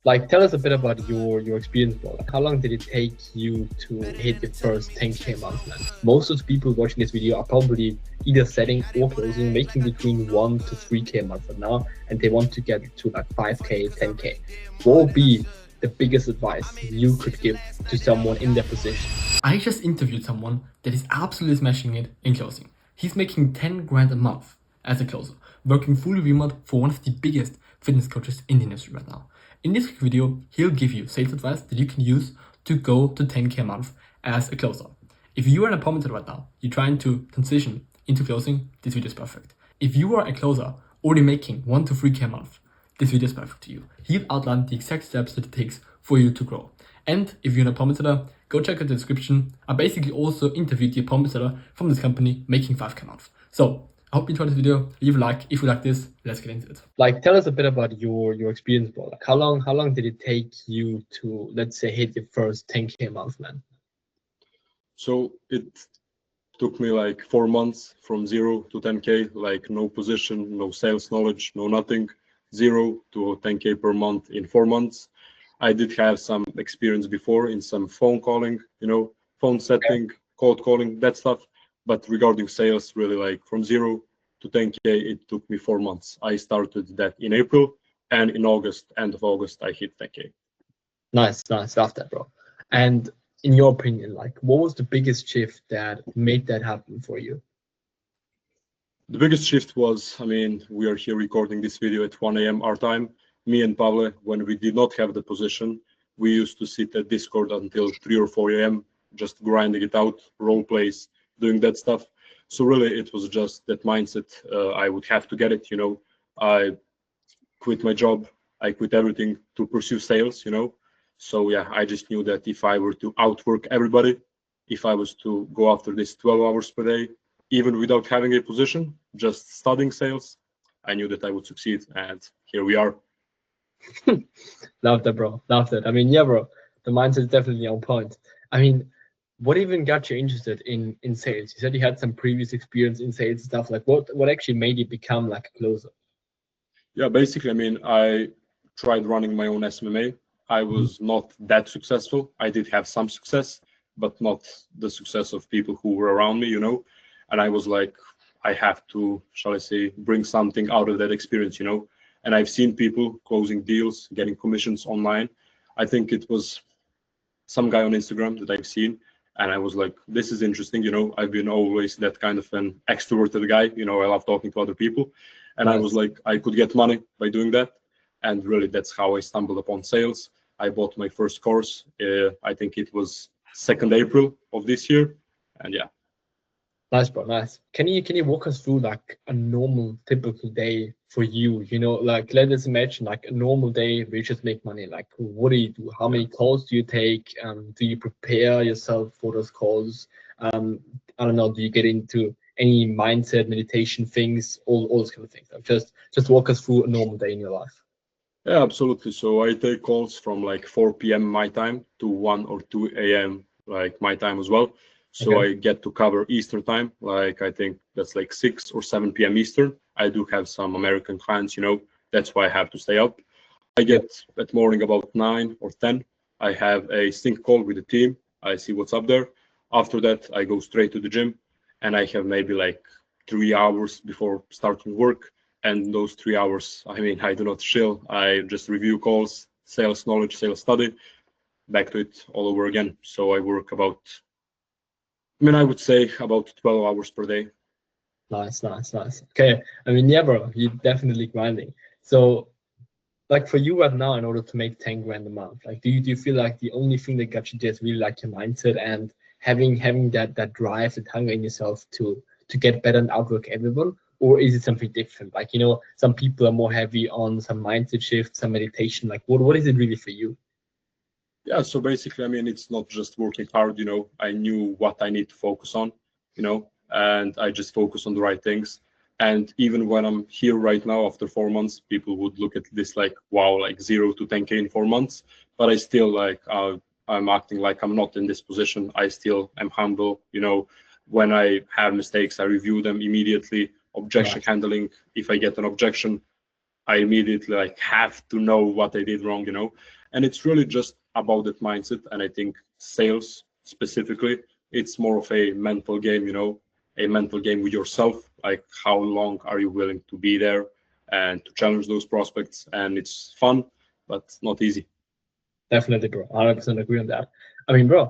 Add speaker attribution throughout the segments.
Speaker 1: Like, tell us a bit about your experience, bro. Like, how long did it take you to hit your first 10K month, man? Most of the people watching this video are probably either setting or closing, making between 1 to 3K a month right now, and they want to get to like 5K, 10K. What would be the biggest advice you could give to someone in their position?
Speaker 2: I just interviewed someone that is absolutely smashing it in closing. He's making 10 grand a month as a closer, working fully remote for one of the biggest fitness coaches in the industry right now. In this video, he'll give you sales advice that you can use to go to 10K a month as a closer. If you are an appointment right now, you're trying to transition into closing, this video is perfect. If you are a closer already making 1 to 3K a month, this video is perfect to you. He'll outline the exact steps that it takes for you to grow. And if you're an appointment setter, go check out the description. I basically also interviewed the appointment setter from this company making 5K a month. So I hope you enjoyed this video. Leave a like if you like this. Let's get into it.
Speaker 1: Like, tell us a bit about your experience, bro. Like, how long did it take you to, let's say, hit your first 10K a month, man?
Speaker 3: So it took me like 4 months from 0 to 10K, like no position, no sales knowledge, no nothing, 0 to 10K per month in 4 months. I did have some experience before in some phone calling, phone setting, cold calling, that stuff. But regarding sales, really like from 0 to 10K, it took me 4 months. I started that in April, and in August, end of August, I hit 10K.
Speaker 1: Nice, nice. Love that, bro. And in your opinion, like, what was the biggest shift that made that happen for you?
Speaker 3: The biggest shift was, we are here recording this video at 1 a.m. our time. Me and Pavle, when we did not have the position, we used to sit at Discord until 3 or 4 a.m., just grinding it out, role plays, doing that stuff. So really, it was just that mindset. I would have to get it, I quit my job. I quit everything to pursue sales, So yeah, I just knew that if I were to outwork everybody, if I was to go after this 12 hours per day, even without having a position, just studying sales, I knew that I would succeed, and here we are.
Speaker 1: Love that, bro. Love that. I mean, yeah, bro. The mindset is definitely on point. I mean, what even got you interested in sales? You said you had some previous experience in sales and stuff. Like, what actually made you become like a closer?
Speaker 3: Yeah, basically, I tried running my own SMMA. I was not that successful. I did have some success, but not the success of people who were around me, And I was like, I have to, shall I say, bring something out of that experience, And I've seen people closing deals, getting commissions online. I think it was some guy on Instagram that I've seen, and I was like, this is interesting, I've been always that kind of an extroverted guy, I love talking to other people. And I was like, I could get money by doing that. And really, that's how I stumbled upon sales. I bought my first course. I think it was 2nd April of this year. And yeah.
Speaker 1: Nice, bro. Nice. Can you walk us through like a normal, typical day for you? Like, let us imagine like a normal day where you just make money. Like, what do you do? How many calls do you take? Do you prepare yourself for those calls? I don't know. Do you get into any mindset, meditation things, all those kind of things? Like, just walk us through a normal day in your life.
Speaker 3: Yeah, absolutely. So I take calls from like 4 p.m. my time to 1 or 2 a.m. like my time as well. So I get to cover Eastern time, like I think that's like 6 or 7 p.m. Eastern. I do have some American clients, that's why I have to stay up. I get at morning about 9 or 10. I have a sync call with the team. I see what's up there. After that, I go straight to the gym, and I have maybe like 3 hours before starting work. And those 3 hours, I do not chill. I just review calls, sales knowledge, sales study, back to it all over again. So I work about, I would say about 12 hours per day.
Speaker 1: Nice, nice, nice. Okay. Yeah, bro, you're definitely grinding. So, like, for you right now, in order to make 10 grand a month, like, do you feel like the only thing that got you there is really like your mindset and having that drive, that hunger in yourself to get better and outwork everyone? Or is it something different? Like, some people are more heavy on some mindset shift, some meditation. Like, what is it really for you?
Speaker 3: Yeah, so basically, it's not just working hard, I knew what I need to focus on, and I just focus on the right things. And even when I'm here right now after 4 months, people would look at this like, wow, like 0 to 10K in 4 months. But I still like, I'm acting like I'm not in this position. I still am humble, when I have mistakes, I review them immediately. Objection handling, if I get an objection, I immediately like have to know what I did wrong, you know. And it's really just about that mindset. And I think sales specifically, it's more of a mental game, you know, a mental game with yourself. Like how long are you willing to be there and to challenge those prospects? And it's fun, but not easy.
Speaker 1: Definitely, bro. 100% agree on that. I mean, bro,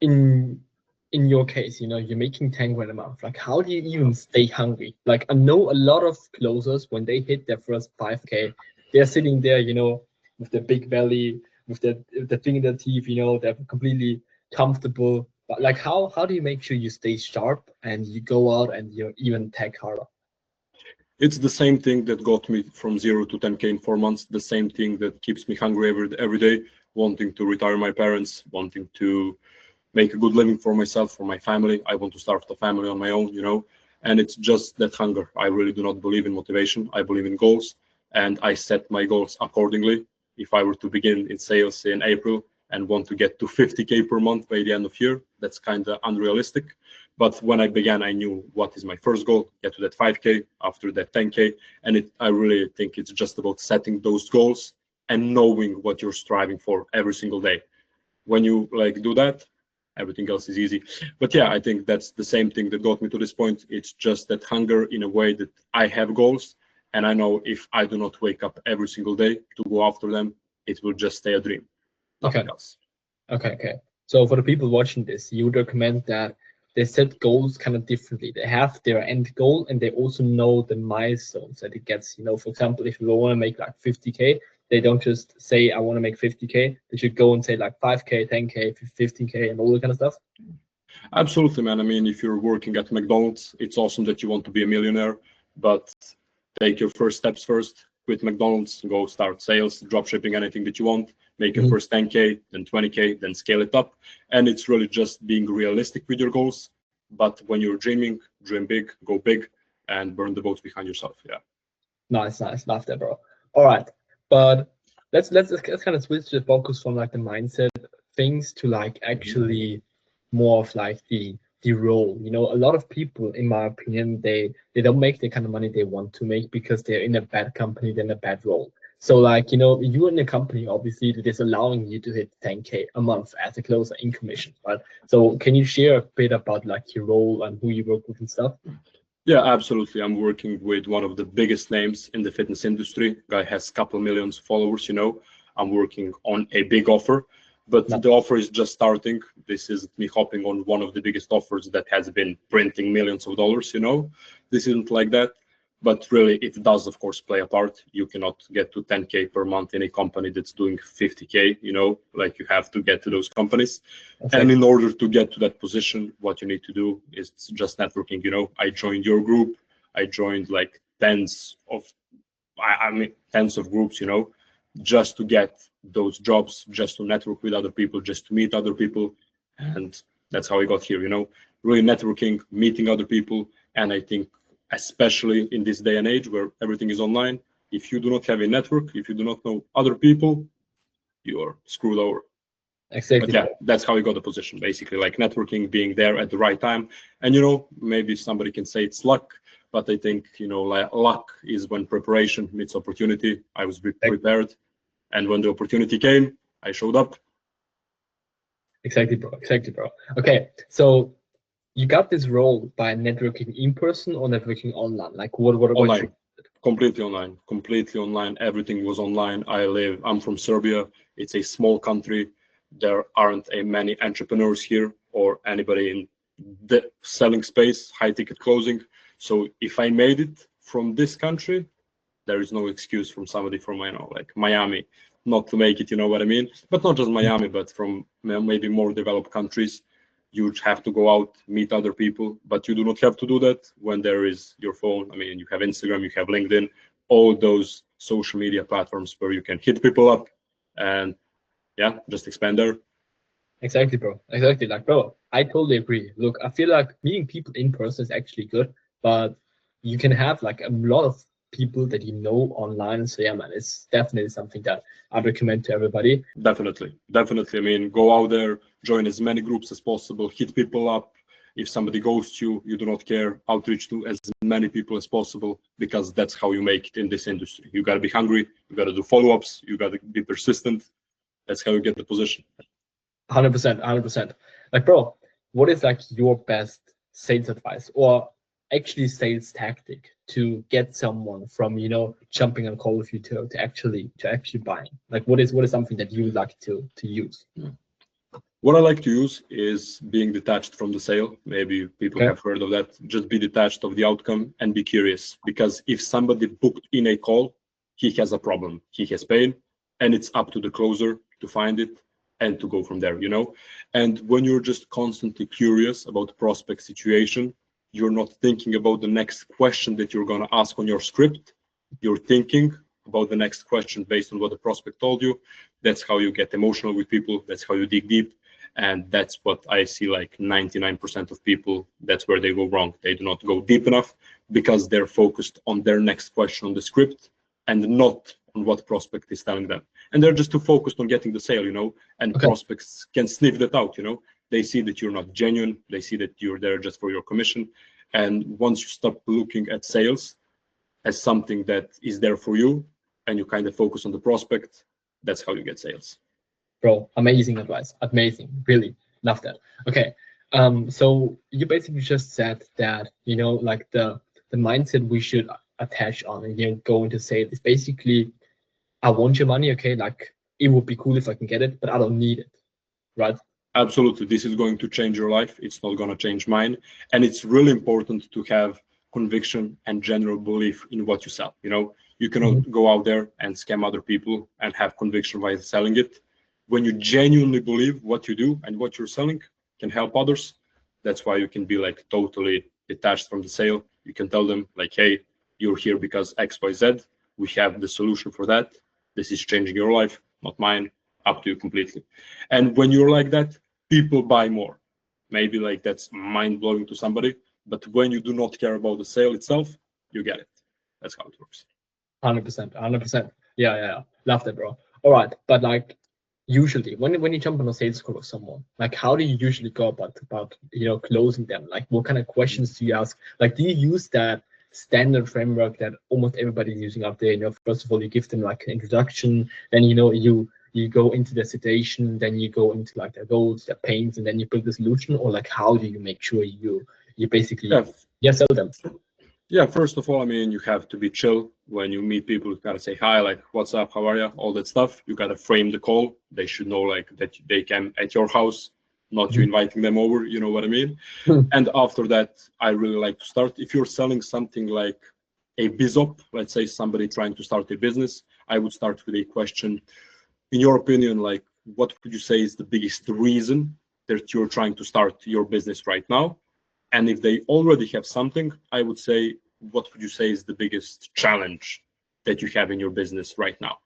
Speaker 1: in your case, you know, you're making 10 grand a month. Like, how do you even stay hungry? Like, I know a lot of closers, when they hit their first 5K, they're sitting there, you know, with their big belly, with the thing in their teeth, you know, they're completely comfortable. But like, how do you make sure you stay sharp and you go out and you even tag harder?
Speaker 3: It's the same thing that got me from 0 to 10K in 4 months, the same thing that keeps me hungry every day, wanting to retire my parents, wanting to make a good living for myself, for my family. I want to start a family on my own, you know, and it's just that hunger. I really do not believe in motivation. I believe in goals, and I set my goals accordingly. If I were to begin in sales in April and want to get to 50K per month by the end of year, that's kind of unrealistic. But when I began, I knew what is my first goal, get to that 5K, after that 10K. And I really think it's just about setting those goals and knowing what you're striving for every single day. When you like do that, everything else is easy. But yeah, I think that's the same thing that got me to this point. It's just that hunger in a way that I have goals, and I know if I do not wake up every single day to go after them, it will just stay a dream. Nothing else.
Speaker 1: Okay. So for the people watching this, you would recommend that they set goals kind of differently. They have their end goal and they also know the milestones that it gets. You know, for example, if you want to make like 50K, they don't just say, I want to make 50K. They should go and say like 5K, 10K, 15K, and all that kind of stuff.
Speaker 3: Absolutely, man. I mean, if you're working at McDonald's, it's awesome that you want to be a millionaire, but take your first steps first. Quit McDonald's, go start sales, drop shipping, anything that you want. Make your first 10K, then 20K, then scale it up. And it's really just being realistic with your goals. But when you're dreaming, dream big, go big, and burn the boats behind yourself. Yeah.
Speaker 1: Nice. Love that, bro. All right, but let's kind of switch the focus from like the mindset things to like actually more of like the role. You know, a lot of people, in my opinion, they don't make the kind of money they want to make because they're in a bad company, they're in a bad role. So like, you know, you're in a company obviously that is allowing you to hit 10K a month as a closer in commission, right? So can you share a bit about like your role and who you work with and stuff?
Speaker 3: Yeah, absolutely. I'm working with one of the biggest names in the fitness industry. Guy has a couple millions followers, you know. I'm working on a big offer, but the offer is just starting. This is me hopping on one of the biggest offers that has been printing millions of dollars, you know. This isn't like that. But really, it does, of course, play a part. You cannot get to 10K per month in a company that's doing 50K, you know, like you have to get to those companies. Okay. And in order to get to that position, what you need to do is just networking, you know. I joined your group. I joined like tens of groups, you know, just to get those jobs, just to network with other people, just to meet other people. And that's how I got here, you know, really networking, meeting other people. And I think, especially in this day and age where everything is online, if you do not have a network, if you do not know other people, you are screwed over.
Speaker 1: Exactly.
Speaker 3: But yeah, that's how you got the position, basically, like networking, being there at the right time. And, you know, maybe somebody can say it's luck, but I think, you know, like luck is when preparation meets opportunity. I was prepared. And when the opportunity came, I showed up.
Speaker 1: Exactly, bro. Okay, so you got this role by networking in person or networking online? Like what
Speaker 3: online. Completely online. Everything was online. I'm from Serbia. It's a small country. There aren't many entrepreneurs here or anybody in the selling space, high ticket closing. So if I made it from this country, there is no excuse from somebody from, you know, like Miami not to make it, you know what I mean? But not just Miami, but from maybe more developed countries. You have to go out, meet other people, but you do not have to do that when there is your phone. I mean, you have Instagram, you have LinkedIn, all those social media platforms where you can hit people up and yeah, just expand there.
Speaker 1: Exactly, bro. Exactly. Like, bro, I totally agree. Look, I feel like meeting people in person is actually good, but you can have like a lot of people that you know online. So yeah, man, it's definitely something that I recommend to everybody.
Speaker 3: Definitely. I mean, go out there, join as many groups as possible, hit people up, If somebody ghosts you, you do not care. Outreach to as many people as possible, because that's how you make it in this industry. You got to be hungry. You got to do follow-ups. You got to be persistent. That's how you get the position.
Speaker 1: 100%, 100%. Like, bro, what is like your best sales advice, or actually sales tactic, to get someone from, you know, jumping on call with you to actually buying? Like, what is something that you would like to use?
Speaker 3: What I like to use is being detached from the sale. Maybe people have heard of that. Just be detached of the outcome and be curious. Because if somebody booked in a call, he has a problem, he has pain, and it's up to the closer to find it and to go from there, you know? And when you're just constantly curious about the prospect situation, you're not thinking about the next question that you're going to ask on your script. You're thinking about the next question based on what the prospect told you. That's how you get emotional with people. That's how you dig deep. And that's what I see, like 99% of people, that's where they go wrong. They do not go deep enough because they're focused on their next question on the script and not on what prospect is telling them. And they're just too focused on getting the sale, you know, and prospects can sniff that out, you know. They see that you're not genuine. They see that you're there just for your commission. And once you stop looking at sales as something that is there for you and you kind of focus on the prospect, that's how you get sales.
Speaker 1: Bro, amazing advice. Amazing. Really love that. Okay. So you basically just said that, you know, like the mindset we should attach on and, you know, go into sales is basically, I want your money. Okay. Like, it would be cool if I can get it, but I don't need it. Right?
Speaker 3: Absolutely. This is going to change your life. It's not going to change mine. And it's really important to have conviction and general belief in what you sell. You know, you cannot go out there and scam other people and have conviction while selling it. When you genuinely believe what you do and what you're selling can help others, that's why you can be like totally detached from the sale. You can tell them like, hey, you're here because X, Y, Z. We have the solution for that. This is changing your life, not mine. Up to you completely. And when you're like that, people buy more. Maybe like that's mind-blowing to somebody, but when you do not care about the sale itself, you get it. That's how it works.
Speaker 1: 100%, 100%. Yeah. Love that, bro. All right, but like, usually when you jump on a sales call with someone, like, how do you usually go about you know, closing them? Like, what kind of questions do you ask? Like, do you use that standard framework that almost everybody's using out there? You know, first of all, you give them like an introduction, then, you know, you go into the situation, then you go into like their goals, their pains, and then you build the solution? Or like, how do you make sure you basically sell them?
Speaker 3: Yeah, first of all, I mean, you have to be chill when you meet people. You gotta say hi, like, what's up, how are you, all that stuff. You gotta frame the call. They should know like that they can at your house, not you inviting them over, you know what I mean? And after that, I really like to start. If you're selling something like a BizOp, let's say somebody trying to start a business, I would start with a question. In your opinion, like, what would you say is the biggest reason that you're trying to start your business right now? And if they already have something, I would say, what would you say is the biggest challenge that you have in your business right now?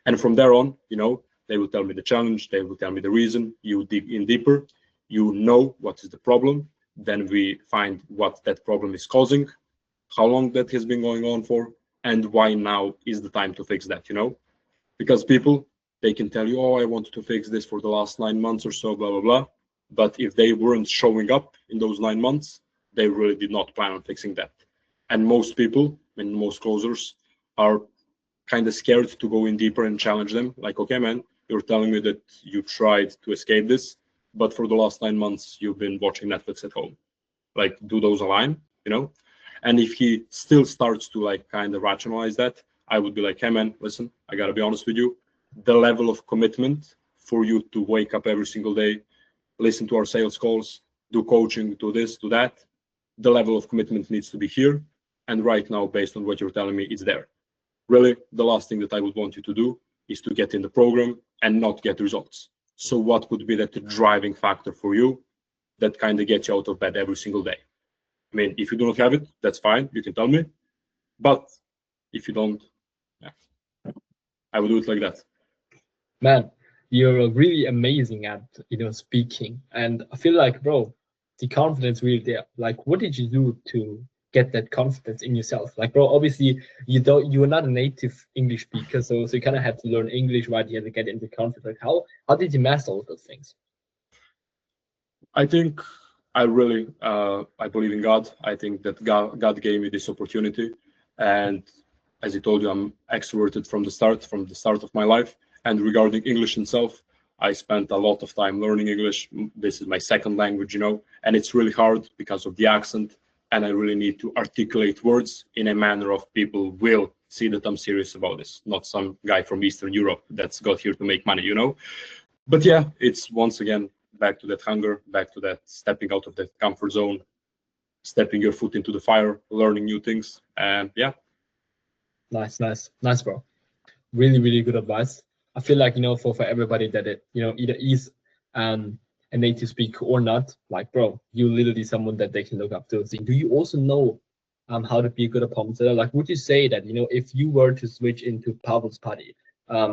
Speaker 3: And from there on, you know, they will tell me the challenge, they will tell me the reason. You dig in deeper, you know what is the problem. Then we find what that problem is causing, how long that has been going on for, and why now is the time to fix that, you know? Because people, they can tell you, oh, I wanted to fix this for the last 9 months or so, blah, blah, blah. But if they weren't showing up in those 9 months, they really did not plan on fixing that. And most people and most closers are kind of scared to go in deeper and challenge them. Like, okay, man, you're telling me that you tried to escape this, but for the last 9 months, you've been watching Netflix at home. Like, do those align, you know? And if he still starts to like kind of rationalize that, I would be like, hey, man, listen, I got to be honest with you. The level of commitment for you to wake up every single day, listen to our sales calls, do coaching, do this, do that, the level of commitment needs to be here. And right now, based on what you're telling me, it's there. Really, the last thing that I would want you to do is to get in the program and not get results. So what would be that driving factor for you that kind of gets you out of bed every single day? I mean, if you do not have it, that's fine. You can tell me. But if you don't, yeah, I would do it like that.
Speaker 1: Man, you're really amazing at, you know, speaking, and I feel like, bro, the confidence really there. Like, what did you do to get that confidence in yourself? Like, bro, obviously you are not a native English speaker, so you kind of have to learn English, right? You have to get into confidence. Like, how did you master all those things?
Speaker 3: I think I really I believe in God. I think that God gave me this opportunity, and as I told you, I'm extroverted from the start of my life. And regarding English itself, I spent a lot of time learning English. This is my second language, you know, and it's really hard because of the accent, and I really need to articulate words in a manner of people will see that I'm serious about this, not some guy from Eastern Europe that's got here to make money, you know. But yeah, it's once again back to that hunger, back to that stepping out of that comfort zone, stepping your foot into the fire, learning new things, and yeah.
Speaker 1: Nice, bro. Really, really good advice. I feel like, you know, for everybody that it, you know, either is a native speaker or not, like, bro, you literally someone that they can look up to. So do you also know how to be a good opponent setter? Like, would you say that, you know, if you were to switch into Pavel's party,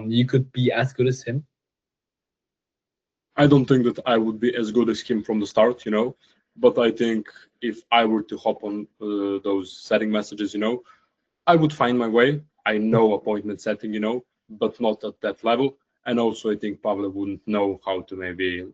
Speaker 1: you could be as good as him?
Speaker 3: I don't think that I would be as good as him from the start, you know, but I think if I were to hop on those setting messages, you know, I would find my way. I know appointment setting, you know, but not at that level. And also, I think Pavel wouldn't know how to maybe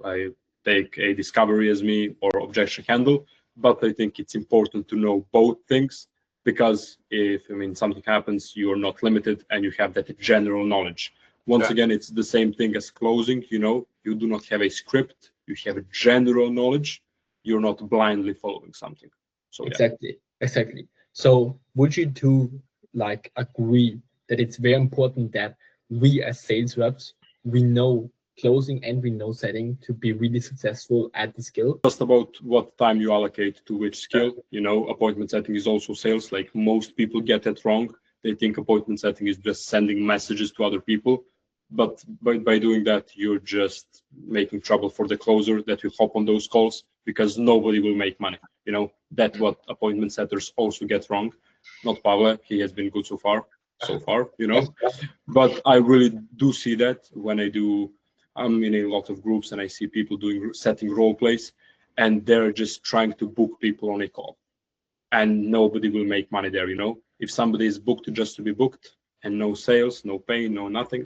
Speaker 3: take a discovery as me or objection handle. But I think it's important to know both things, because if, I mean, something happens, you are not limited and you have that general knowledge. Once again, it's the same thing as closing, you know, you do not have a script, you have a general knowledge, you're not blindly following something. So
Speaker 1: Exactly. So would you two like agree that it's very important that we as sales reps, we know closing and we know setting to be really successful at the skill?
Speaker 3: Just about what time you allocate to which skill, you know, appointment setting is also sales. Like, most people get it wrong. They think appointment setting is just sending messages to other people. But by doing that, you're just making trouble for the closer that will hop on those calls, because nobody will make money. You know, that's what appointment setters also get wrong. Not Pavel, he has been good so far, you know. But I really do see that when I'm in a lot of groups and I see people setting role plays, and they're just trying to book people on a call, and nobody will make money there, you know. If somebody is booked just to be booked and no sales, no pay, no nothing,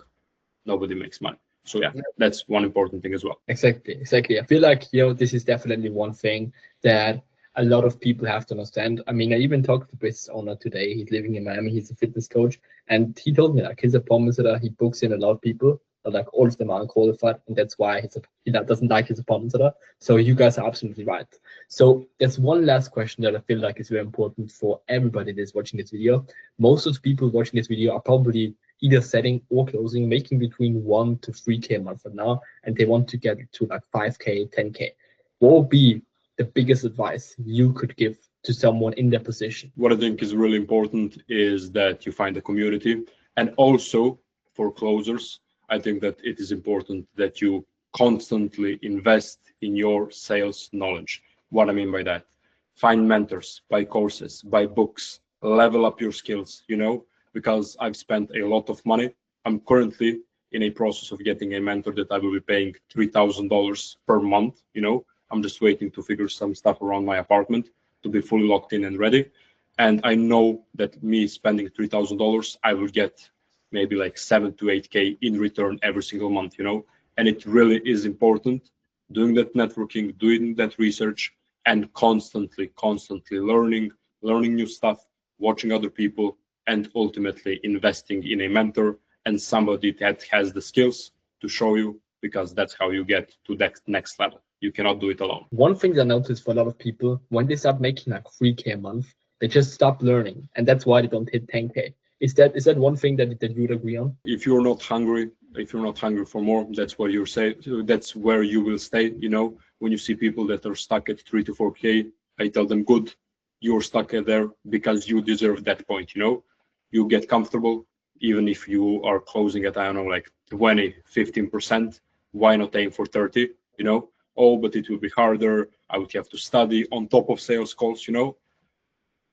Speaker 3: nobody makes money. So yeah, that's one important thing as well.
Speaker 1: Exactly. I feel like, you know, this is definitely one thing that a lot of people have to understand. I mean, I even talked to business owner today. He's living in Miami. He's a fitness coach, and he told me like his appointments that he books in a lot of people, but like all of them are unqualified, and that's why he doesn't like his appointments. So you guys are absolutely right. So there's one last question that I feel like is very important for everybody that's watching this video. Most of the people watching this video are probably either setting or closing, making between 1 to 3K a month right now, and they want to get to like 5K, 10K. What would be the biggest advice you could give to someone in their position?
Speaker 3: What I think is really important is that you find a community. And also for closers, I think that it is important that you constantly invest in your sales knowledge. What I mean by that, find mentors, buy courses, buy books, level up your skills, you know, because I've spent a lot of money. I'm currently in a process of getting a mentor that I will be paying $3,000 per month, you know. I'm just waiting to figure some stuff around my apartment to be fully locked in and ready. And I know that me spending $3,000, I will get maybe like 7 to 8K in return every single month, you know. And it really is important doing that networking, doing that research, and constantly learning new stuff, watching other people, and ultimately investing in a mentor and somebody that has the skills to show you, because that's how you get to that next level. You cannot do it alone.
Speaker 1: One thing that I noticed for a lot of people, when they start making like 3K a month, they just stop learning, and that's why they don't hit 10K. Is that one thing that you would agree on?
Speaker 3: If you're not hungry for more, that's what you're saying. That's where you will stay. You know, when you see people that are stuck at 3 to 4K, I tell them, good, you're stuck there because you deserve that point. You know, you get comfortable, even if you are closing at, I don't know, like 20, 15%. Why not aim for 30? You know, oh, but it will be harder. I would have to study on top of sales calls. You know,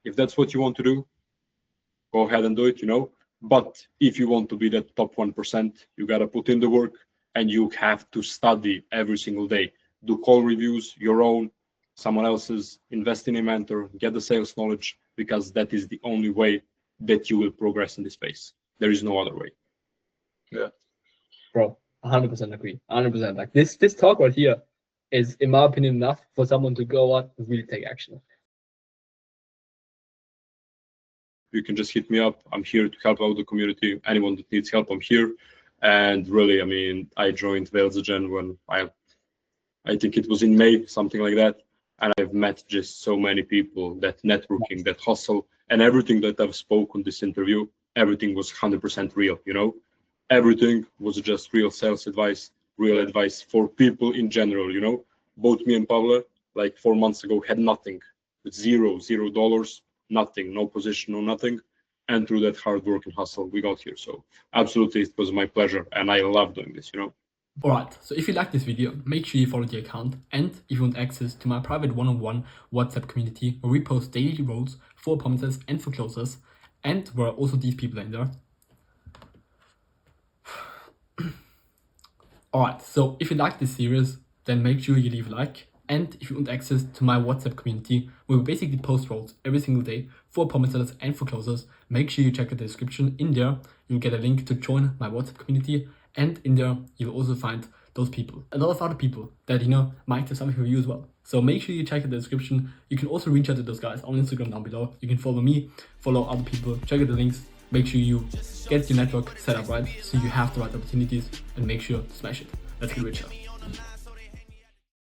Speaker 3: if that's what you want to do, go ahead and do it, you know. But if you want to be that top 1%, you got to put in the work, and you have to study every single day. Do call reviews, your own, someone else's, invest in a mentor, get the sales knowledge, because that is the only way that you will progress in this space. There is no other way.
Speaker 1: Yeah. Bro, 100% agree. 100%. Like this talk right here is, in my opinion, enough for someone to go on and really take action.
Speaker 3: You can just hit me up. I'm here to help out the community. Anyone that needs help, I'm here. And really, I mean, I joined Velzagen when I think it was in May, something like that. And I've met just so many people, that networking, that hustle, and everything that I've spoken this interview, everything was 100% real, you know? Everything was just real sales advice, real advice for people in general, you know? Both me and Pavle, like 4 months ago, had nothing. $0, nothing, no position, no nothing. And through that hard work and hustle, we got here. So absolutely, it was my pleasure. And I love doing this, you know?
Speaker 2: Alright, so if you like this video, make sure you follow the account, and if you want access to my private one-on-one WhatsApp community where we post daily roles for promises and for closers, and where are also these people in there. Alright, so if you like this series, then make sure you leave a like, and if you want access to my WhatsApp community where we basically post roles every single day for promises and for closers, make sure you check the description. In there, you'll get a link to join my WhatsApp community. And in there, you'll also find those people, a lot of other people that, you know, might have something for you as well. So make sure you check the description. You can also reach out to those guys on Instagram down below. You can follow me, follow other people, check out the links. Make sure you get your network set up right so you have the right opportunities, and make sure to smash it. Let's get richer.